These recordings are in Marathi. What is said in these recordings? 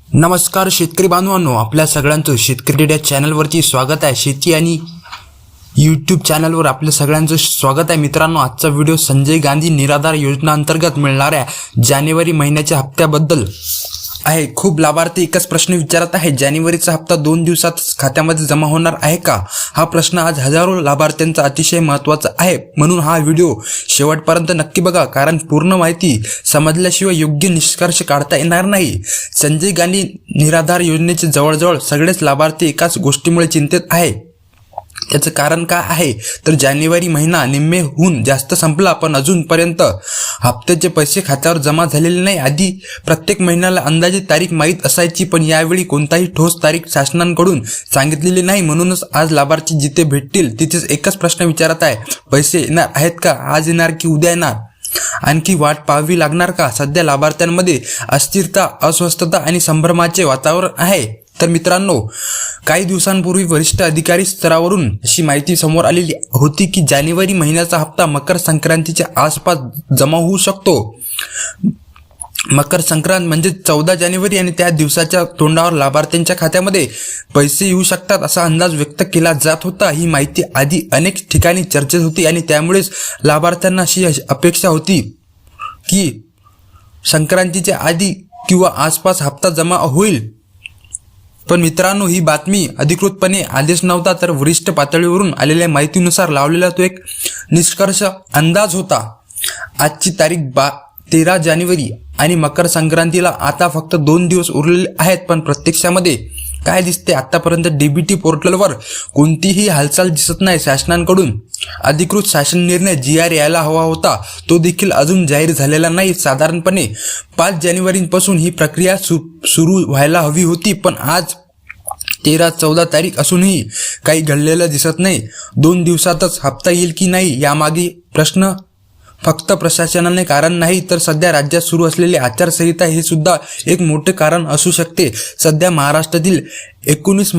नमस्कार शेतकरी बांधवांनो, आपल्या सगळ्यांचं शेतकरी डेटा चॅनलवरती स्वागत आहे. शेती आणि यूट्यूब चॅनलवर आपल्या सगळ्यांचं स्वागत आहे. मित्रांनो, आजचा व्हिडिओ संजय गांधी निराधार योजना अंतर्गत मिळणाऱ्या जानेवारी महिन्याच्या हप्त्याबद्दल आहे. खूप लाभार्थी एकच प्रश्न विचारत आहे, जानेवारीचा हप्ता 2 दिवसात खात्यामध्ये जमा होणार आहे का? हा प्रश्न आज हजारो लाभार्थ्यांचा अतिशय महत्त्वाचा आहे. म्हणून हा व्हिडिओ शेवटपर्यंत नक्की बघा, कारण पूर्ण माहिती समजल्याशिवाय योग्य निष्कर्ष काढता येणार नाही. संजय गांधी निराधार योजनेचे जवळजवळ सगळेच लाभार्थी एकाच गोष्टीमुळे चिंतित आहे. याचं कारण काय आहे तर जानेवारी महिना निम्मेहून जास्त संपला, पण अजूनपर्यंत हप्त्याचे पैसे खात्यावर जमा झालेले नाही. आधी प्रत्येक महिन्याला अंदाजे तारीख माहीत असायची, पण यावेळी कोणताही ठोस तारीख शासनाकडून सांगितलेली नाही. म्हणूनच आज लाभार्थी जिथे भेटतील तिथेच एकच प्रश्न विचारत आहे, पैसे येणार आहेत का? आज येणार की उद्या येणार? आणखी वाट पाहावी लागणार का? सध्या लाभार्थ्यांमध्ये अस्थिरता, अस्वस्थता आणि संभ्रमाचे वातावरण आहे. तर मित्रांनो, काही दिवसांपूर्वी वरिष्ठ अधिकारी स्तरावरून अशी माहिती समोर आलेली होती की जानेवारी महिन्याचा हप्ता मकर संक्रांतीच्या आसपास जमा होऊ शकतो. मकर संक्रांत म्हणजे 14 जानेवारी आणि त्या दिवसाच्या तोंडावर लाभार्थ्यांच्या खात्यामध्ये पैसे येऊ शकतात असा अंदाज व्यक्त केला जात होता. ही माहिती आधी अनेक ठिकाणी चर्चेत होती आणि त्यामुळेच लाभार्थ्यांना अशी अपेक्षा होती की संक्रांतीच्या आधी किंवा आसपास हप्ता जमा होईल. पण मित्रांनो, ही बातमी अधिकृतपणे आदेश नव्हता, तर वरिष्ठ पातळीवरून आलेल्या माहितीनुसार लावलेला तो एक निष्कर्ष अंदाज होता. आजची तारीख 13 जानेवारी आणि मकर संक्रांतीला आता फक्त 2 दिवस उरलेले आहेत. पण प्रत्यक्षामध्ये काय दिसते? आतापर्यंत डीबीटी पोर्टलवर कोणतीही हालचाल दिसत नाही. शासनाकडून अधिकृत शासन निर्णय GR यायला हवा होता, तो देखील अजून जाहीर झालेला नाही. साधारणपणे 5 जानेवारीपासून ही प्रक्रिया सुरू व्हायला हवी होती, पण आज 13-14 तारीख असूनही काही घडलेलं दिसत नाही. 2 दिवसातच हप्ता येईल की नाही यामागे प्रश्न फक्त प्रशासनाने कारण नाही, तर सध्या राज्यात सुरू असलेली आचारसंहिता हे सुद्धा एक मोठे कारण असू शकते. सध्या महाराष्ट्रातील 29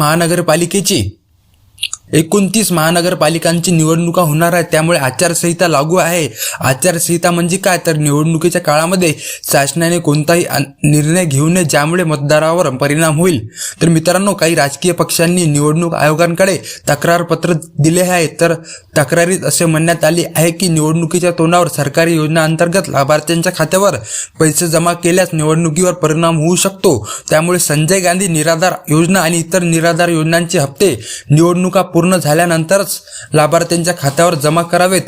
महानगरपालिकांची निवडणुका होणार आहे, त्यामुळे आचारसंहिता लागू आहे. आचारसंहिता म्हणजे काय तर निवडणुकीच्या काळामध्ये शासनाने कोणताही निर्णय घेऊ नये ज्यामुळे मतदारावर परिणाम होईल. तर मित्रांनो, काही राजकीय पक्षांनी निवडणूक आयोगांकडे तक्रारपत्र दिले आहे. तर तक्रारीत असे म्हणण्यात आले आहे की निवडणुकीच्या तोंडावर सरकारी योजना अंतर्गत लाभार्थ्यांच्या खात्यावर पैसे जमा केल्यास निवडणुकीवर परिणाम होऊ शकतो. त्यामुळे संजय गांधी निराधार योजना आणि इतर निराधार योजनांचे हप्ते निवडणुका पूर्ण झाल्यानंतरच लाभार्थ्यांच्या खात्यावर जमा करावेत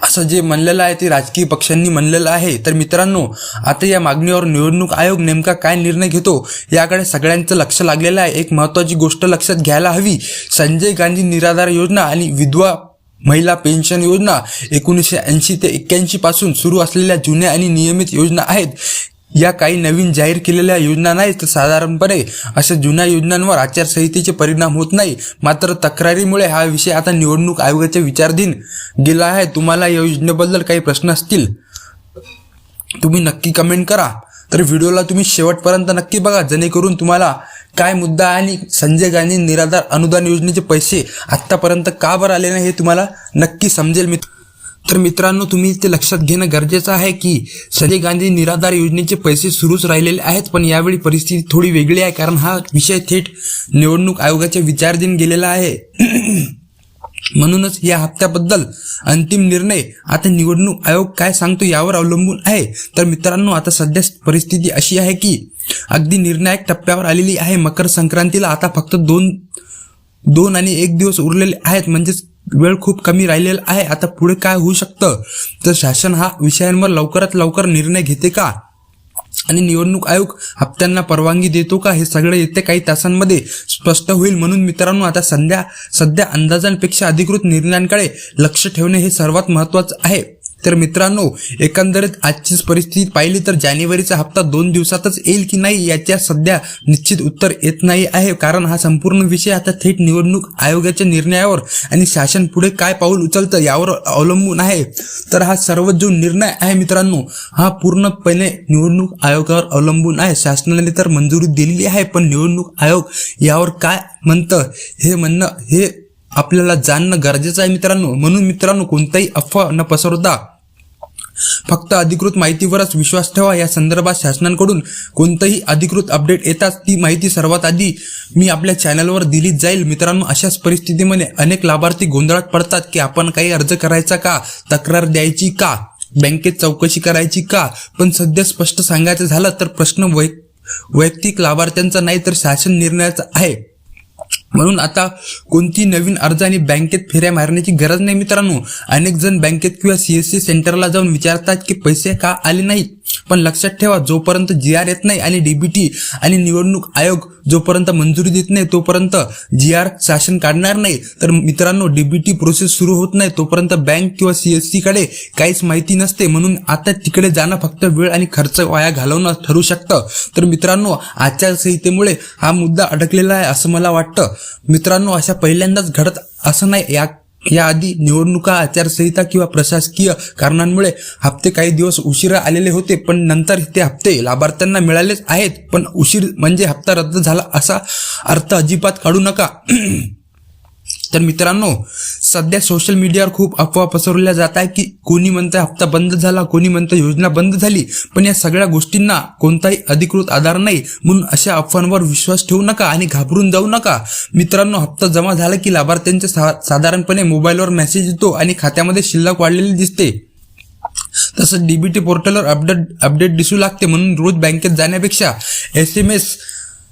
असं जे म्हणलेलं आहे ते राजकीय पक्षांनी म्हणलेलं आहे. तर मित्रांनो, आता या मागणीवर निवडणूक आयोग नेमका काय निर्णय घेतो याकडे सगळ्यांचं लक्ष लागलेलं आहे. एक महत्त्वाची गोष्ट लक्षात घ्यायला हवी, संजय गांधी निराधार योजना आणि विधवा महिला पेन्शन योजना 1980 ते 81 पासून सुरू असलेल्या जुन्या आणि नियमित योजना आहेत. या काही नवीन जाहीर केलेल्या योजना नाहीत. तर साधारणपणे अशा जुन्या योजनांवर आचारसंहितेचे परिणाम होत नाही. मात्र तक्रारीमुळे हा विषय आता निवडणूक आयोगाच्या विचाराधीन गेला आहे. तुम्हाला या योजनेबद्दल काही प्रश्न असतील तुम्ही नक्की कमेंट करा. तर व्हिडिओला तुम्ही शेवटपर्यंत नक्की बघा, जेणेकरून तुम्हाला काय मुद्दा आणि संजय गांधी निराधार अनुदान योजनेचे पैसे आत्तापर्यंत का बरं आले नाही हे तुम्हाला नक्की समजेल. तर मित्रांनो, तुम्ही ते लक्षात घेणं गरजेचं आहे की संजय गांधी निराधार योजनेचे पैसे सुरूच राहिलेले आहेत, पण यावेळी परिस्थिती थोडी वेगळी आहे, कारण हा विषय थेट निवडणूक आयोगाच्या विचाराधीन गेलेला आहे. म्हणूनच या हप्त्याबद्दल अंतिम निर्णय आता निवडणूक आयोग काय सांगतो यावर अवलंबून आहे. तर मित्रांनो, आता सध्या परिस्थिती अशी आहे की अगदी निर्णायक टप्प्यावर आलेली आहे. मकर संक्रांतीला आता फक्त 2 आणि 1 दिवस उरलेले आहेत, म्हणजेच वेळ खूप कमी राहिलेला आहे. आता पुढे काय होऊ शकतं तर शासन हा विषयांवर लवकरात लवकर निर्णय घेते का आणि निवडणूक आयोग हप्त्यांना परवानगी देतो का हे सगळं येत्या काही तासांमध्ये स्पष्ट होईल. म्हणून मित्रांनो, आता सध्या अंदाजांपेक्षा अधिकृत निर्णयांकडे लक्ष ठेवणे हे सर्वात महत्त्वाचं आहे. तर मित्रांनो, एकंदरीत आजचीच परिस्थिती पाहिली तर जानेवारीचा हप्ता 2 दिवसातच येईल की नाही याच्या सध्या निश्चित उत्तर येत नाही आहे, कारण हा संपूर्ण विषय आता थेट निवडणूक आयोगाच्या निर्णयावर आणि शासन पुढे काय पाऊल उचलतं यावर अवलंबून आहे. तर हा सर्व जो निर्णय आहे मित्रांनो, हा पूर्णपणे निवडणूक आयोगावर अवलंबून आहे. शासनाने तर मंजुरी दिलेली आहे, पण निवडणूक आयोग यावर काय म्हणतं हे आपल्याला जाणणं गरजेचं आहे मित्रांनो. म्हणून मित्रांनो, कोणताही अफवा न पसरवता फक्त अधिकृत माहितीवरच विश्वास ठेवा. या संदर्भात शासनाकडून कोणतंही अधिकृत अपडेट येताच ती माहिती सर्वात आधी मी आपल्या चॅनलवर दिलीच जाईल. मित्रांनो, अशाच परिस्थितीमध्ये अनेक लाभार्थी गोंधळात पडतात की आपण काही अर्ज करायचा का, तक्रार द्यायची का, बँकेत चौकशी करायची का. पण सध्या स्पष्ट सांगायचं झालं तर प्रश्न वैयक्तिक लाभार्थ्यांचा नाही तर शासन निर्णयाचा आहे. म्हणून आता कोणती नवीन अर्ज आणि बँकेत फेऱ्या मारण्याची गरज नाही मित्रांनो. अनेक जण बँकेत किंवा CSC सेंटरला जाऊन विचारतात की पैसे का आले नाहीत. पण लक्षात ठेवा, जोपर्यंत GR येत नाही आणि DBT आणि निवडणूक आयोग जोपर्यंत मंजुरी देत नाही तोपर्यंत GR शासन काढणार नाही. तर मित्रांनो, DBT प्रोसेस सुरू होत नाही तोपर्यंत बँक किंवा CSC कडे काहीच माहिती नसते. म्हणून आता तिकडे जाणं फक्त वेळ आणि खर्च वाया घालवणं ठरू शकतं. तर मित्रांनो, आचारसंहितेमुळे हा मुद्दा अडकलेला आहे असं मला वाटतं. मित्रांनो, अशा पहिल्यांदाच घडत असं नाही. याआधी निवडणुका, आचारसंहिता किंवा प्रशासकीय कारणांमुळे हप्ते काही दिवस उशिरा आलेले होते, पण नंतर ते हप्ते लाभार्थ्यांना मिळालेच आहेत. पण उशीर म्हणजे हप्ता रद्द झाला असा अर्थ अजिबात काढू नका. तर मित्रांनो, सध्या सोशल मीडियावर खूप अफवा पसरवल्या जात आहे की कोणी म्हणतं हप्ता बंद झाला, कोणी म्हणतं योजना बंद झाली. पण या सगळ्या गोष्टींना कोणताही अधिकृत आधार नाही. म्हणून अशा अफवांवर विश्वास ठेवू नका आणि घाबरून जाऊ नका. मित्रांनो, हप्ता जमा झाला की लाभार्थ्यांचे साधारणपणे मोबाईलवर मेसेज येतो आणि खात्यामध्ये शिल्लक वाढलेली दिसते. तसंच DBT पोर्टलवर अपडेट दिसू लागते. म्हणून रोज बँकेत जाण्यापेक्षा SMS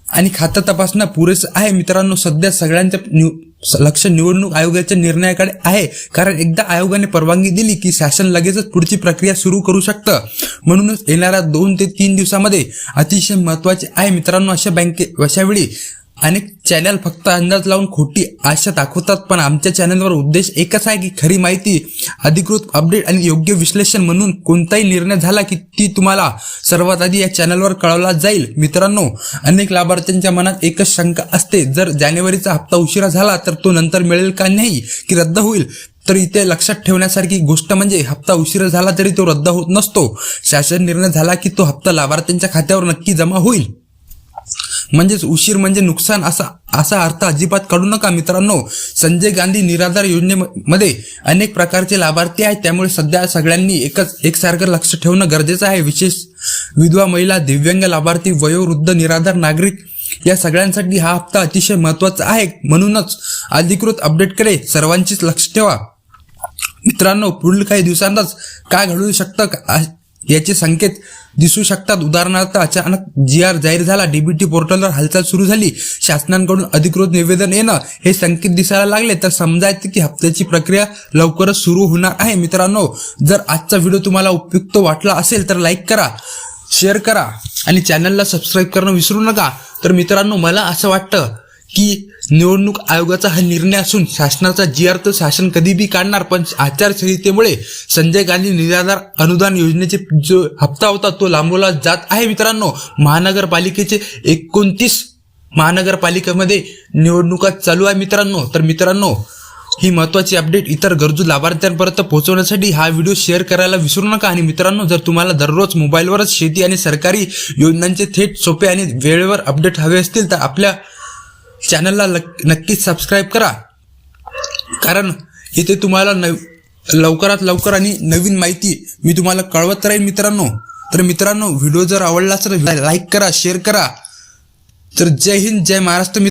आणि खातं तपासणं पुरेसं आहे. मित्रांनो, सध्या सगळ्यांचं लक्ष निवडणूक आयोगाच्या निर्णयाकडे आहे, कारण एकदा आयोगाने परवानगी दिली की शासन लगेचच पुढची प्रक्रिया सुरू करू शकतं. म्हणूनच येणाऱ्या 2 ते 3 दिवसामध्ये अतिशय महत्त्वाचे आहे. मित्रांनो, अशा वेळी अनेक चॅनल फक्त अंदाज लावून खोटी आशा दाखवतात, पण आमच्या चॅनलवर उद्देश एकच आहे की खरी माहिती, अधिकृत अपडेट आणि योग्य विश्लेषण. म्हणून कोणताही निर्णय झाला की ती तुम्हाला सर्वात आधी या चॅनलवर कळवला जाईल. मित्रांनो, अनेक लाभार्थ्यांच्या मनात एकच शंका असते, जर जानेवारीचा हप्ता उशिरा झाला तर तो नंतर मिळेल का नाही की रद्द होईल. तर इथे लक्षात ठेवण्यासारखी गोष्ट म्हणजे हप्ता उशिरा झाला तरी तो रद्द होत नसतो. शासन निर्णय झाला की तो हप्ता लाभार्थ्यांच्या खात्यावर नक्की जमा होईल. म्हणजेच उशीर म्हणजे नुकसान असा अर्थ अजिबात काढू नका. मित्रांनो, संजय गांधी निराधार योजनेमध्ये अनेक प्रकारचे लाभार्थी आहेत, त्यामुळे सध्या सगळ्यांनी एकसारखं लक्ष ठेवणं गरजेचं आहे. विशेष विधवा महिला, दिव्यांग लाभार्थी, वयोवृद्ध, निराधार नागरिक या सगळ्यांसाठी हा हप्ता अतिशय महत्त्वाचा आहे. म्हणूनच अधिकृत अपडेटकडे सर्वांचीच लक्ष ठेवा. मित्रांनो, पुढील काही दिवसांतच काय घडू शकतं याचे संकेत दिसू शकतात. उदाहरणार्थ, अचानक GR जाहीर झाला, DBT पोर्टलवर हालचाल सुरू झाली, शासनाकडून अधिकृत निवेदन येणं, हे संकेत दिसायला लागले तर समजायचं की हप्त्याची प्रक्रिया लवकरच सुरू होणार आहे. मित्रांनो, जर आजचा व्हिडिओ तुम्हाला उपयुक्त वाटला असेल तर लाईक करा, शेअर करा आणि चॅनलला सबस्क्राईब करणं विसरू नका. तर मित्रांनो, मला असं वाटतं की निवडणूक आयोगाचा हा निर्णय असून शासनाचा GR तर शासन कधी बी काढणार, पण आचारसंहितेमुळे संजय गांधी निराधार अनुदान योजनेचे जो हप्ता होता तो लांबवला जात आहे. मित्रांनो, महानगरपालिकेचे 29 महानगरपालिकेमध्ये निवडणुका चालू आहे. मित्रांनो, ही महत्त्वाची अपडेट इतर गरजू लाभार्थ्यांपर्यंत पोहोचवण्यासाठी हा व्हिडिओ शेअर करायला विसरू नका. आणि मित्रांनो, जर तुम्हाला दररोज मोबाईलवरच शेती आणि सरकारी योजनांचे थेट, सोपे आणि वेळेवर अपडेट हवे असतील तर आपल्या चॅनलला नक्कीच सबस्क्राईब करा, कारण इथे तुम्हाला लवकरात लवकर आणि नवीन माहिती मी तुम्हाला कळवत राहील. मित्रांनो, व्हिडिओ जर आवडला तर लाईक करा, शेअर करा. तर जय हिंद, जय महाराष्ट्र.